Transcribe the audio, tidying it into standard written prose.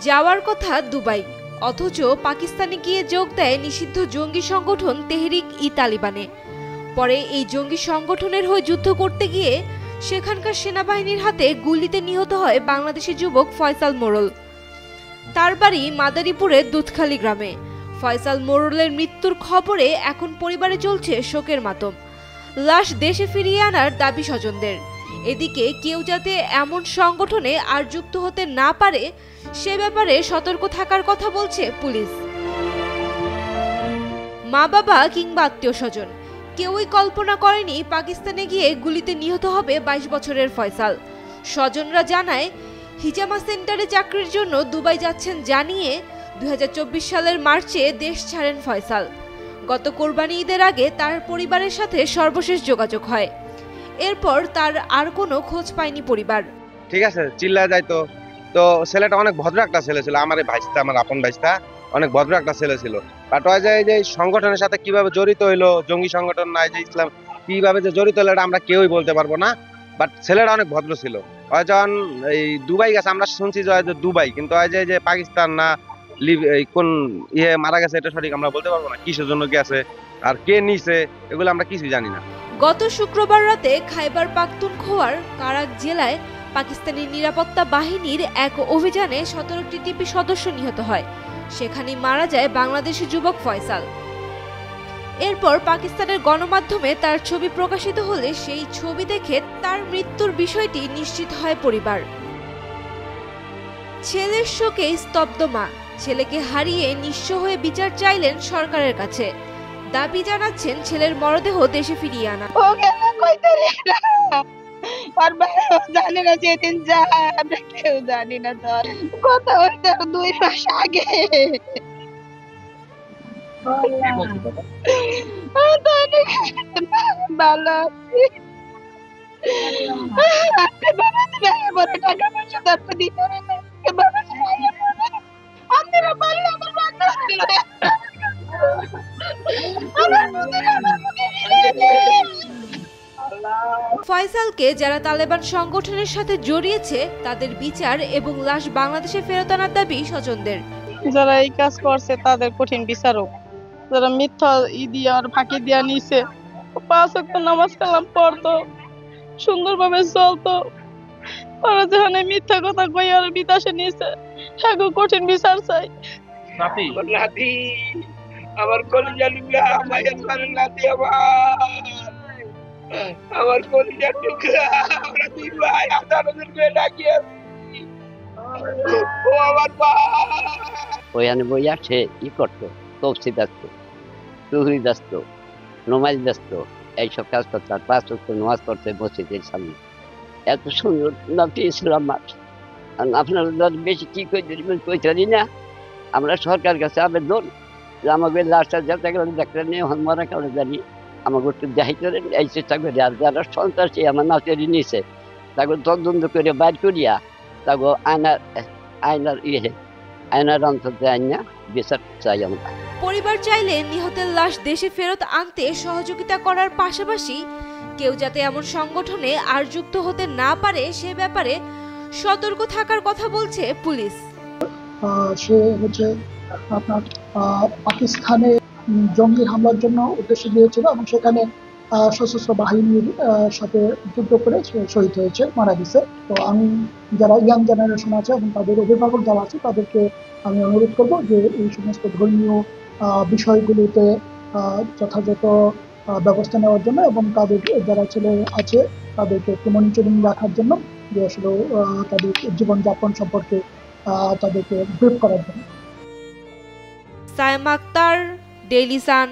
যাওয়ার কথা দুবাই, অথচ পাকিস্তানে গিয়ে যোগ দেয় নিষিদ্ধ জঙ্গি সংগঠন তেহরিক-ই-তালিবানে। পরে এই জঙ্গি সংগঠনের হয়ে যুদ্ধ করতে গিয়ে সেখানকার সেনাবাহিনীর হাতে গুলিতে নিহত হয় বাংলাদেশি যুবক ফয়সাল মোড়ল। তার বাড়ি মাদারীপুরের দুধখালি গ্রামে। ফয়সাল মোড়লের মৃত্যুর খবরে এখন পরিবারে চলছে শোকের মাতম। লাশ দেশে ফিরিয়ে আনার দাবি স্বজনদের। এদিকে কেউ যাতে এমন সংগঠনে আর যুক্ত হতে না পারে সে ব্যাপারে সতর্ক থাকার কথা বলছে পুলিশ। মা বাবা কিংবা আত্মীয় স্বজন কেউই কল্পনা করেনি পাকিস্তানে গিয়ে গুলিতে নিহত হবে 22 বছরের ফয়সাল। স্বজনরা জানায়, হিজামা সেন্টারে চাকরির জন্য দুবাই যাচ্ছেন জানিয়ে 2024 সালের মার্চে দেশ ছাড়েন ফয়সাল। গত কোরবানি ঈদের আগে তার পরিবারের সাথে সর্বশেষ যোগাযোগ হয়। এরপর তার আর কোনো খোঁজ পায়নি পরিবার। ঠিক আছে, চিল্লা যায় তো ছেলেটা অনেক ভদ্র একটা ছেলে ছিল। আমার ভাইস্তা, আমার আপন ভাইস্তা, অনেক ভদ্র একটা ছেলে ছিল। বাট ওই যে সংগঠনের সাথে কিভাবে জড়িত হইলো, জঙ্গি সংগঠন নাই যে ইসলাম কিভাবে যে জড়িত হলো আমরা কেউই বলতে পারবো না। বাট ছেলেটা অনেক ভদ্র ছিল। ওই যখন এই দুবাই গেছে আমরা শুনছি যে দুবাই, কিন্তু ওই যে পাকিস্তান না কোন মারা গেছে এটা সঠিক আমরা বলতে পারবো না। কিসের জন্য গেছে আর কে নিছে এগুলো আমরা কিছুই জানি না। গত শুক্রবার রাতে খাইবার পাখতুনখোয়ার কারাক জেলায় পাকিস্তানি নিরাপত্তা বাহিনীর এক অভিযানে 17টি টিপি সদস্য নিহত হয়। সেখানেই মারা যায় বাংলাদেশি যুবক ফয়সাল। এরপর পাকিস্তানের গণমাধ্যমে তার ছবি প্রকাশিত হলে সেই ছবি দেখে তার মৃত্যুর বিষয়টি নিশ্চিত হয় পরিবার। ছেলের শোকে স্তব্ধ মা। ছেলেকে হারিয়ে নিঃস্ব হয়ে বিচার চাইলেন সরকারের কাছে। দাবি জানাচ্ছেন ছেলের মরদেহ দেশে ফিরিয়ে আনা। জানি না যেদিন যায় আমরা কেউ জানি না। তোর কথা হইতে 2 মাস আগে ভালো টাকা পয়সা দিতে ফয়সালকে যারা তালেবান সংগঠনের সাথে জড়িয়েছে তাদের বিচার এবং লাশ বাংলাদেশে ফেরত আনার দাবি স্বজনদের। যারা এই কাজ করছে তাদের কঠিন বিচার হোক। যারা মিথ্যা আর ফাঁকি দিয়া নিছে, 5 ওয়াক্ত নামাজ কালাম পড়তো, সুন্দরভাবে চলতো, ওরা যেখানে মিথ্যা কথা কই আর বিদেশে নিছে, হ্যাগো কঠিন বিচার চাই। নাতি আমার কলিজা লুগা মায়ের ঘরে নাতি আমার কলিজা টুকরা আমরা 2 ভাই আদালতের করে ডাকি ও আমার ওখানে বইয়া সে ই করতো, তফসি দাস্ত, চুহরি দাস্ত, নমাজ দাস্ত, এইসব কাজ করতো। আর 5 ওয়াক্ত নামাজ পড়তে মসজিদের সামনে। এত সুন্দর নাতি ইসলাম। আর আপনারা বেশি কি কইতারি না। আমরা সরকার কাছে আবেদন যে আমাকে লাশটা যাতে গেলে ডাক্তার নিয়ে মরা কারণে জানি আমাকে একটু দেখাই করে এই চেষ্টা করি। আর যারা সন্ত্রাসী আমার নাচেরই নিছে তাকে তদন্ত করে বাইর করিয়া তাকে আয়নার অন্তর্তে আইনা বিচার চাই আমরা। পরিবার চাইলে নিহতের লাশ দেশে ফেরত আনতে সহযোগিতা করার পাশাপাশি কেউ যাতে এমন সংগঠনে আর যুক্ত হতে না পারে সে ব্যাপারে সতর্ক থাকার কথা বলছে পুলিশ। সে হচ্ছে আপনার পাকিস্তানে জঙ্গি হামলার জন্য উদ্দেশ্যে গিয়েছিল এবং সেখানে সশস্ত্র বাহিনীর সাথে যুদ্ধ করে শহীদ হয়েছে, মারা গেছে। তো আমি যারা ইয়াং জেনারেশন আছে এবং তাদের অভিভাবক যারা আছে তাদেরকে আমি অনুরোধ করব যে এই সমস্ত ধর্মীয় বিষয়গুলোতে যথাযথ ব্যবস্থা নেওয়ার জন্য এবং তাদের যারা ছেলে আছে তাদেরকে একটু মনিটরিং রাখার জন্য, যে আসলে তাদের জীবনযাপন সম্পর্কে তাদেরকে ব্রিফ করার জন্য। Sayema Akter, Daily Sun.